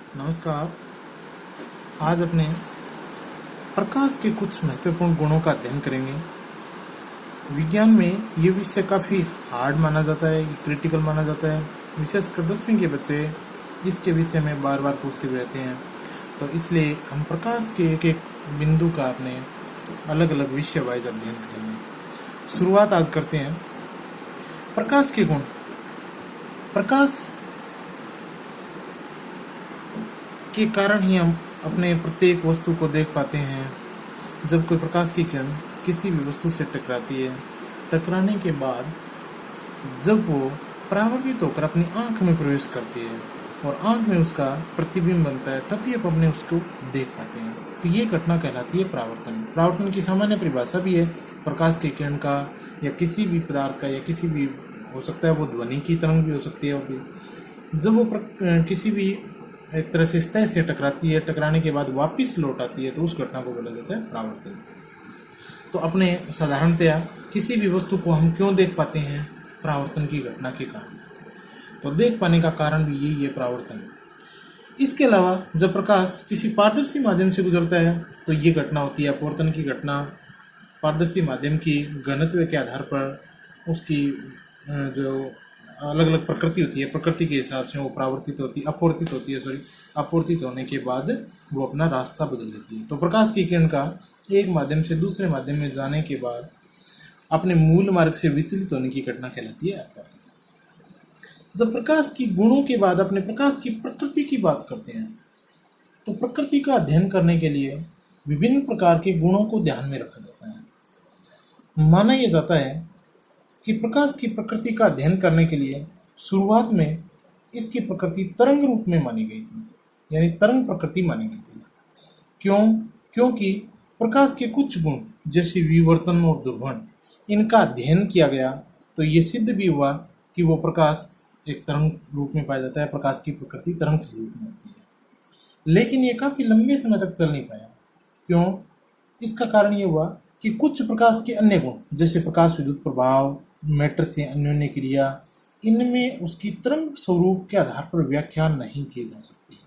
नमस्कार। आज अपने प्रकाश के कुछ महत्वपूर्ण गुणों का अध्ययन करेंगे। विज्ञान में ये विषय काफ़ी हार्ड माना जाता है, क्रिटिकल माना जाता है। विशेषकर 10वीं के बच्चे इसके विषय में बार बार पूछते भी रहते हैं। तो इसलिए हम प्रकाश के एक एक बिंदु का अपने अलग अलग विषय वाइज अध्ययन करेंगे। शुरुआत आज करते हैं। प्रकाश के गुण। प्रकाश के कारण ही हम अपने प्रत्येक वस्तु को देख पाते हैं। जब कोई प्रकाश की किरण किसी भी वस्तु से टकराती है, टकराने के बाद जब वो परावर्तित होकर अपनी आंख में प्रवेश करती है और आंख में उसका प्रतिबिंब बनता है, तभी आप अपने उसको देख पाते हैं। तो ये घटना कहलाती है परावर्तन। परावर्तन की सामान्य परिभाषा भी है प्रकाश की किरण का या किसी भी पदार्थ का या किसी भी हो सकता है, वो ध्वनि की तरंग भी हो सकती है। और जब वो किसी भी एक तरह से सतह से टकराती है, टकराने के बाद वापस लौट आती है, तो उस घटना को बोला जाता है परावर्तन। तो अपने साधारणतया किसी भी वस्तु को हम क्यों देख पाते हैं? परावर्तन की घटना के कारण। तो देख पाने का कारण भी यही है, परावर्तन। इसके अलावा जब प्रकाश किसी पारदर्शी माध्यम से गुजरता है तो ये घटना होती है अपवर्तन की घटना। पारदर्शी माध्यम की घनत्व के आधार पर उसकी जो अलग अलग प्रकृति होती है, प्रकृति के हिसाब से वो अपवर्तित होने के बाद वो अपना रास्ता बदल लेती है। तो प्रकाश की किरण का एक माध्यम से दूसरे माध्यम में जाने के बाद अपने मूल मार्ग से विचलित होने की घटना कहलाती है अपवर्तन। जब प्रकाश की गुणों के बाद अपने प्रकाश की प्रकृति की बात करते हैं, तो प्रकृति का अध्ययन करने के लिए विभिन्न प्रकार के गुणों को ध्यान में रखा जाता है। माना यह जाता है कि प्रकाश की प्रकृति का अध्ययन करने के लिए शुरुआत में इसकी प्रकृति तरंग रूप में मानी गई थी, यानी तरंग प्रकृति मानी गई थी। क्योंकि प्रकाश के कुछ गुण जैसे विवर्तन और दुर्भण, इनका अध्ययन किया गया तो ये सिद्ध भी हुआ कि वो प्रकाश एक तरंग रूप में पाया जाता है, प्रकाश की प्रकृति तरंग स्वरूप में होती है। लेकिन ये काफ़ी लंबे समय तक चल नहीं पाया। क्यों? इसका कारण ये हुआ कि कुछ प्रकाश के अन्य गुण जैसे प्रकाश विद्युत प्रभाव, मैटर से अन्योन्य क्रिया, इनमें उसकी तरंग स्वरूप के आधार पर व्याख्या नहीं की जा सकती।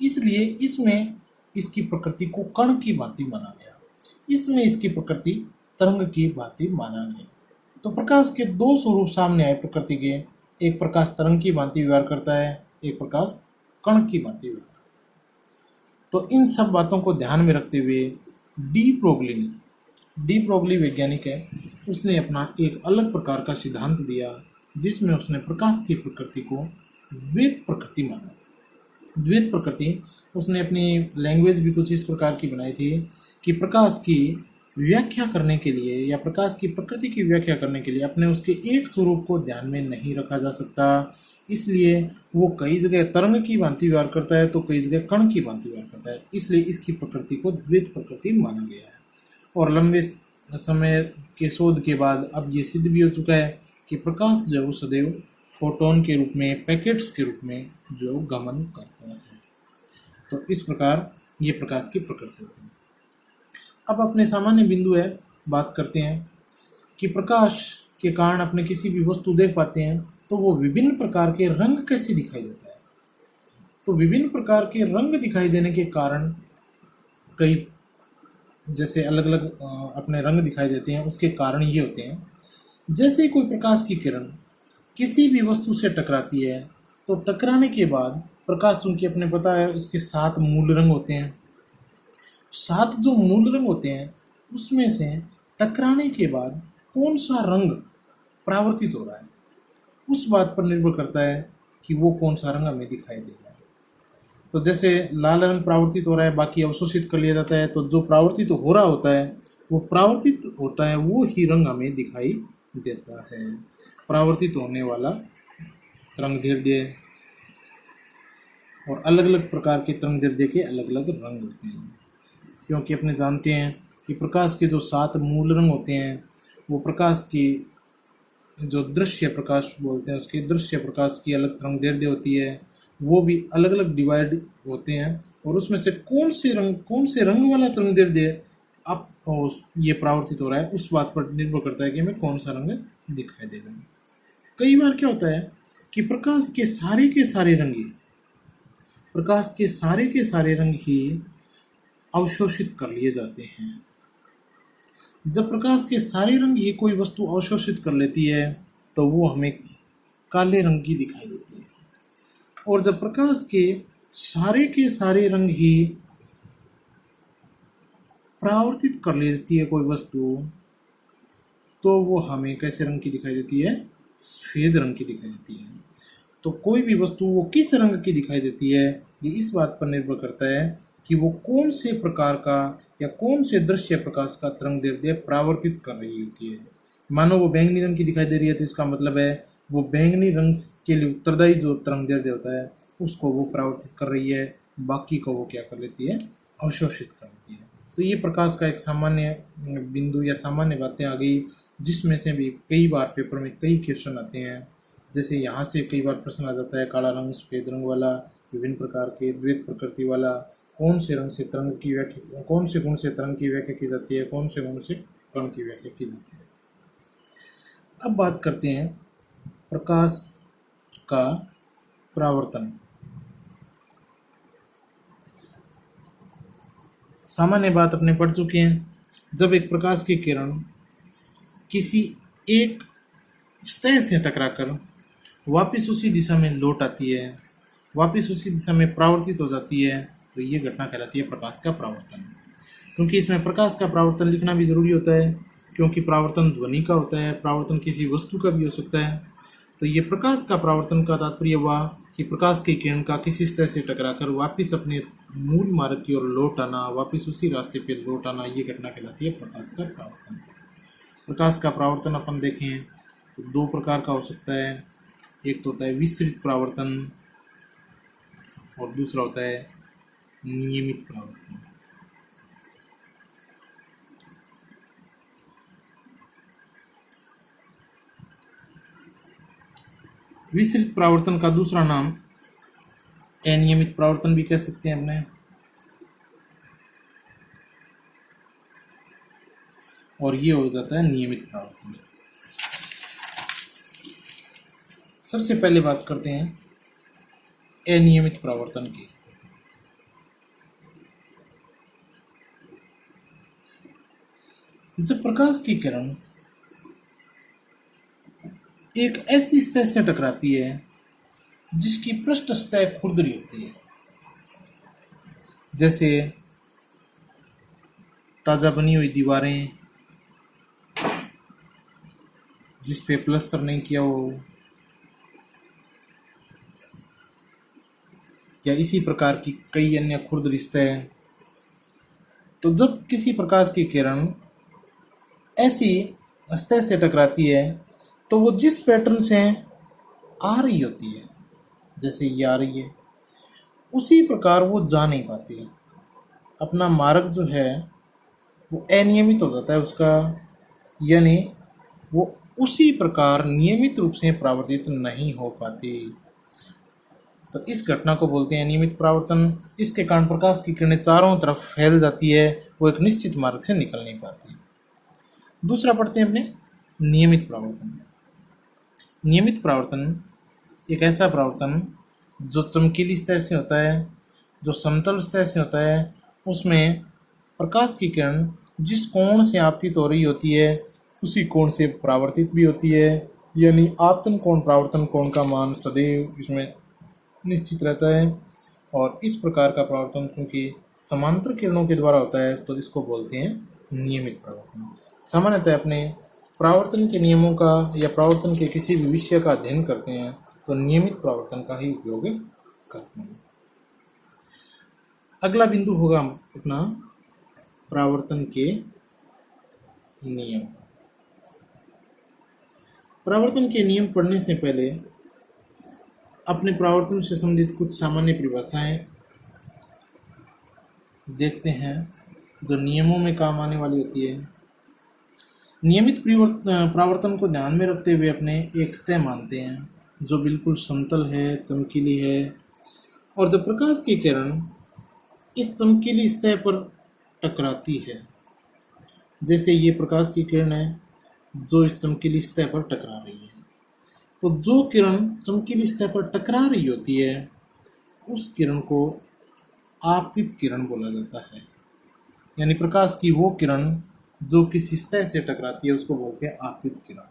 इसलिए इसमें इसकी प्रकृति को कण की भांति माना गया, इसमें इसकी प्रकृति तरंग की भांति माना गया। तो प्रकाश के दो स्वरूप सामने आए प्रकृति के। एक प्रकाश तरंग की भांति व्यवहार करता है, एक प्रकाश कण की भांति व्यवहार करता है। तो इन सब बातों को ध्यान में रखते हुए डी ब्रोगली वैज्ञानिक है, उसने अपना एक अलग प्रकार का सिद्धांत दिया जिसमें उसने प्रकाश की प्रकृति को द्वैत प्रकृति माना। द्वैत प्रकृति उसने अपनी लैंग्वेज भी कुछ इस प्रकार की बनाई थी कि प्रकाश की व्याख्या करने के लिए या प्रकाश की प्रकृति की व्याख्या करने के लिए अपने उसके एक स्वरूप को ध्यान में नहीं रखा जा सकता। इसलिए वो कई जगह तरंग की भांति व्यवहार करता है तो कई जगह कण की भांति व्यवहार करता है। इसलिए इसकी प्रकृति को द्वैत प्रकृति माना गया है। और लंबे समय के शोध के बाद अब ये सिद्ध भी हो चुका है कि प्रकाश जो है सदैव फोटोन के रूप में, पैकेट्स के रूप में जो गमन करता है। तो इस प्रकार ये प्रकाश की प्रकृति है। अब अपने सामान्य बिंदु है बात करते हैं कि प्रकाश के कारण अपने किसी भी वस्तु देख पाते हैं तो वो विभिन्न प्रकार के रंग कैसे दिखाई देता है। तो विभिन्न प्रकार के रंग दिखाई देने के कारण कई जैसे अलग अलग अपने रंग दिखाई देते हैं, उसके कारण ये होते हैं। जैसे कोई प्रकाश की किरण किसी भी वस्तु से टकराती है तो टकराने के बाद प्रकाश, चूंकि अपने पता है इसके 7 मूल रंग होते हैं, 7 जो मूल रंग होते हैं उसमें से टकराने के बाद कौन सा रंग परावर्तित हो रहा है उस बात पर निर्भर करता है कि वो कौन सा रंग हमें दिखाई देगा। तो जैसे लाल रंग परावर्तित हो रहा है, बाकी अवशोषित कर लिया जाता है, तो जो परावर्तित हो रहा होता है वो परावर्तित होता है, वो ही रंग हमें दिखाई देता है। परावर्तित होने वाला तरंगदैर्ध्य और अलग अलग प्रकार के तरंगदैर्ध्य के अलग अलग रंग होते हैं। क्योंकि अपने जानते हैं कि प्रकाश के जो 7 मूल रंग होते हैं वो प्रकाश की जो दृश्य प्रकाश बोलते हैं उसके दृश्य प्रकाश की अलग तरंगदैर्ध्य होती है, वो भी अलग अलग डिवाइड होते हैं। और उसमें से कौन से रंग वाला तरंगदैर्ध्य अब ये परावर्तित हो रहा है उस बात पर निर्भर करता है कि हमें कौन सा रंग दिखाई देगा। कई बार क्या होता है कि प्रकाश के सारे रंग प्रकाश के सारे रंग ही अवशोषित कर लिए जाते हैं। जब प्रकाश के सारे रंग ही कोई वस्तु अवशोषित कर लेती है तो वो हमें काले रंग की दिखाई देती है, और जब प्रकाश के सारे रंग ही परावर्तित कर लेती है कोई वस्तु, तो वो हमें कैसे रंग की दिखाई देती है? सफेद रंग की दिखाई देती है। तो कोई भी वस्तु वो किस रंग की दिखाई देती है, ये इस बात पर निर्भर करता है कि वो कौन से प्रकार का या कौन से दृश्य प्रकाश का तरंगदैर्ध्य परावर्तित कर रही होती है। मानो वो बैंगनी रंग की दिखाई दे रही है, तो इसका मतलब है वो बैंगनी रंग के लिए उत्तरदायी जो तरंगदैर्ध्य होता है उसको वो परावर्तित कर रही है, बाकी को वो क्या कर लेती है? अवशोषित कर लेती है। तो ये प्रकाश का एक सामान्य बिंदु या सामान्य बातें आ गई, जिसमें से भी कई बार पेपर में कई क्वेश्चन आते हैं। जैसे यहाँ से कई बार प्रश्न आ जाता है काला रंग, सफेद रंग वाला, विभिन्न प्रकार के द्वैत प्रकृति वाला, कौन से रंग से तरंग की व्याख्या, कौन से गुण से तरंग की व्याख्या की जाती है, कौन से गुण से कण की व्याख्या की जाती है। अब बात करते हैं प्रकाश का परावर्तन। सामान्य बात अपने पढ़ चुके हैं। जब एक प्रकाश की किरण किसी एक सतह से टकराकर वापस उसी दिशा में लौट आती है, वापस उसी दिशा में परावर्तित हो जाती है, तो ये घटना कहलाती है प्रकाश का परावर्तन। क्योंकि इसमें प्रकाश का परावर्तन लिखना भी जरूरी होता है, क्योंकि परावर्तन ध्वनि का होता है, परावर्तन किसी वस्तु का भी हो सकता है। तो ये प्रकाश का परावर्तन का तात्पर्य हुआ कि प्रकाश की किरण का किसी सतह से टकराकर वापस अपने मूल मार्ग की ओर लौट आना, वापस उसी रास्ते पे लौट आना, ये घटना कहलाती है प्रकाश का परावर्तन। प्रकाश का परावर्तन अपन देखें तो दो प्रकार का हो सकता है। एक तो होता है विसरित परावर्तन और दूसरा होता है नियमित परावर्तन। विसरित परावर्तन का दूसरा नाम अनियमित परावर्तन भी कह सकते हैं अपने, और ये हो जाता है नियमित परावर्तन। सबसे पहले बात करते हैं अनियमित परावर्तन की। जब प्रकाश की किरण एक ऐसी सतह से टकराती है जिसकी पृष्ठ सतह खुरदरी होती है, जैसे ताजा बनी हुई दीवारें जिस पे प्लस्तर नहीं किया हो, या इसी प्रकार की कई अन्य खुरदरी सतह। तो जब किसी प्रकाश की किरण ऐसी सतह से टकराती है तो वो जिस पैटर्न से आ रही होती है, जैसे ये आ रही है, उसी प्रकार वो जा नहीं पाती है। अपना मार्ग जो है वो अनियमित हो जाता है उसका, यानी वो उसी प्रकार नियमित रूप से परावर्तित नहीं हो पाती। तो इस घटना को बोलते हैं अनियमित परावर्तन। इसके कारण प्रकाश की किरणें चारों तरफ फैल जाती है, वो एक निश्चित मार्ग से निकल नहीं पाती। दूसरा पढ़ते हैं अपने नियमित परावर्तन। नियमित परावर्तन एक ऐसा परावर्तन जो चमकीली सतह से होता है, जो समतल सतह से होता है, उसमें प्रकाश की किरण जिस कोण से आपतित हो रही होती है उसी कोण से परावर्तित भी होती है, यानी आपतन कोण परावर्तन कोण का मान सदैव इसमें निश्चित रहता है। और इस प्रकार का परावर्तन क्योंकि समांतर किरणों के द्वारा होता है तो इसको बोलते हैं नियमित परावर्तन। सामान्यतः अपने परावर्तन के नियमों का या परावर्तन के किसी भी विषय का अध्ययन करते हैं तो नियमित परावर्तन का ही उपयोग करते हैं। अगला बिंदु होगा अपना परावर्तन के नियम। परावर्तन के नियम पढ़ने से पहले अपने परावर्तन से संबंधित कुछ सामान्य परिभाषाएं देखते हैं जो नियमों में काम आने वाली होती है। नियमित परावर्तन को ध्यान में रखते हुए अपने एक सतह मानते हैं जो बिल्कुल समतल है, चमकीली है, और जब प्रकाश की किरण इस चमकीली सतह पर टकराती है, जैसे ये प्रकाश की किरण है जो इस चमकीली सतह पर टकरा रही है, तो जो किरण चमकीली सतह पर टकरा रही होती है उस किरण को आपतित किरण बोला जाता है। यानी प्रकाश की वो किरण जो किसी सतह से टकराती है उसको बोलते हैं आपतित किरण।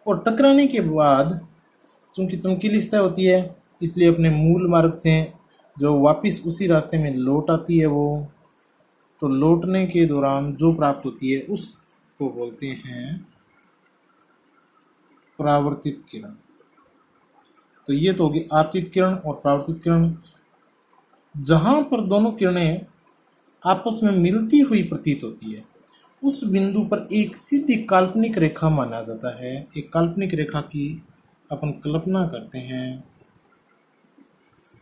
और टकराने के बाद चूंकि चमकीली सतह होती है इसलिए अपने मूल मार्ग से जो वापस उसी रास्ते में लौट आती है वो, तो लौटने के दौरान जो प्राप्त होती है उसको बोलते हैं परावर्तित किरण। तो ये तो होगी आपतित किरण और परावर्तित किरण। जहां पर दोनों किरणें आपस में मिलती हुई प्रतीत होती है उस बिंदु पर एक सीधी काल्पनिक रेखा माना जाता है। एक काल्पनिक रेखा की अपन कल्पना करते हैं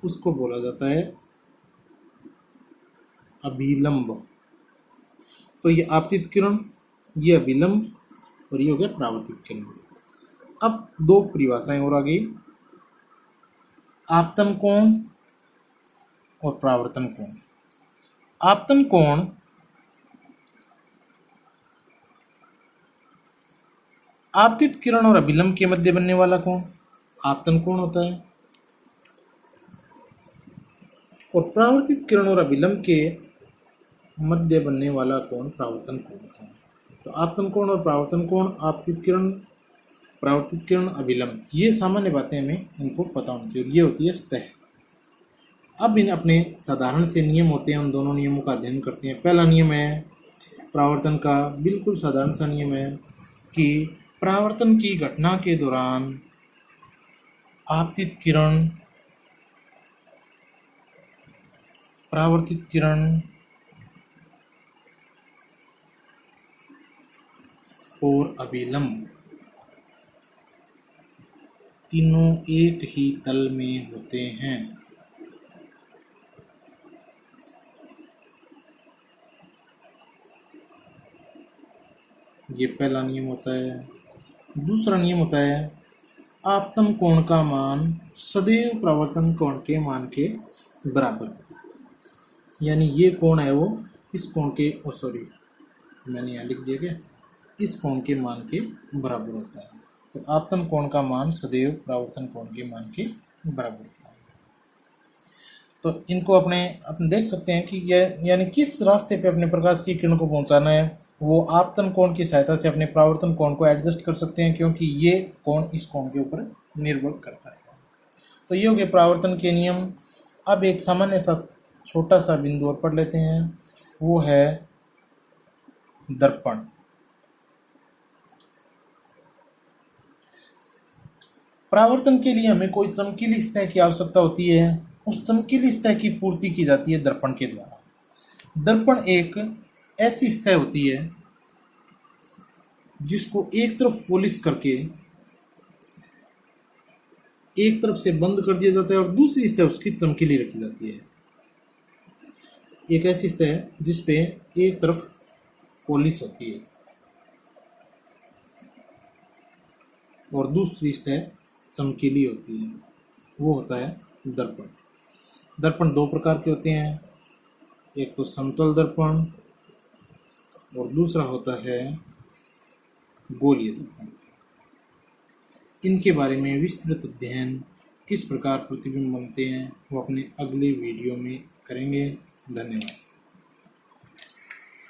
उसको बोला जाता है अभिलंब। तो ये आपतित किरण, ये अभिलंब और ये हो गया परावर्तित किरण। अब दो परिभाषाएं और आ गई, आपतन कोण और परावर्तन कोण। आपतन कोण आपतित किरण और अभिलंब के मध्य बनने वाला कोण आपतन कोण होता है, और परावर्तित किरण और अभिलंब के मध्य बनने वाला कोण परावर्तन कोण होता है। तो आपतन कोण और परावर्तन कोण, आपतित किरण, परावर्तित किरण, अभिलंब, ये सामान्य बातें हमें इनको पता होनी चाहिए। ये होती है सतह। अब इन अपने साधारण से नियम होते हैं, उन दोनों नियमों का अध्ययन करते हैं। पहला नियम है परावर्तन का, बिल्कुल साधारण सा नियम है कि परावर्तन की घटना के दौरान आपतित किरण, परावर्तित किरण और अभिलंब तीनों एक ही तल में होते हैं। ये पहला नियम होता है। दूसरा नियम होता है आपतन कोण का मान सदैव परावर्तन कोण के मान के बराबर होता है। यानी ये कोण है वो इस कोण के मैंने यहाँ लिख दिया क्या, इस कोण के मान के बराबर होता है। तो आपतन कोण का मान सदैव परावर्तन कोण के मान के बराबर होता है। तो इनको अपने देख सकते हैं कि यह यानी किस रास्ते पे अपने प्रकाश की किरण को पहुंचाना है वो आपतन कोण की सहायता से अपने परावर्तन कोण को एडजस्ट कर सकते हैं, क्योंकि ये कोण इस कोण के ऊपर निर्भर करता है। तो ये हो गए परावर्तन के नियम। अब एक सामान्य सा छोटा सा बिंदु और पढ़ लेते हैं, वो है दर्पण। परावर्तन के लिए हमें कोई चमकीली सतह की आवश्यकता होती है। उस चमकीली सतह की पूर्ति की जाती है दर्पण के द्वारा। दर्पण एक ऐसी सतह होती है जिसको एक तरफ पॉलिश करके एक तरफ से बंद कर दिया जाता है और दूसरी सतह उसकी चमकीली रखी जाती है। एक ऐसी सतह जिसपे एक तरफ पॉलिश होती है और दूसरी सतह चमकीली होती है, वो होता है दर्पण। दर्पण दो प्रकार के होते हैं, एक तो समतल दर्पण और दूसरा होता है गोलीय दर्पण। इनके बारे में विस्तृत अध्ययन किस प्रकार प्रतिबिंब बनते हैं वो अपने अगले वीडियो में करेंगे। धन्यवाद।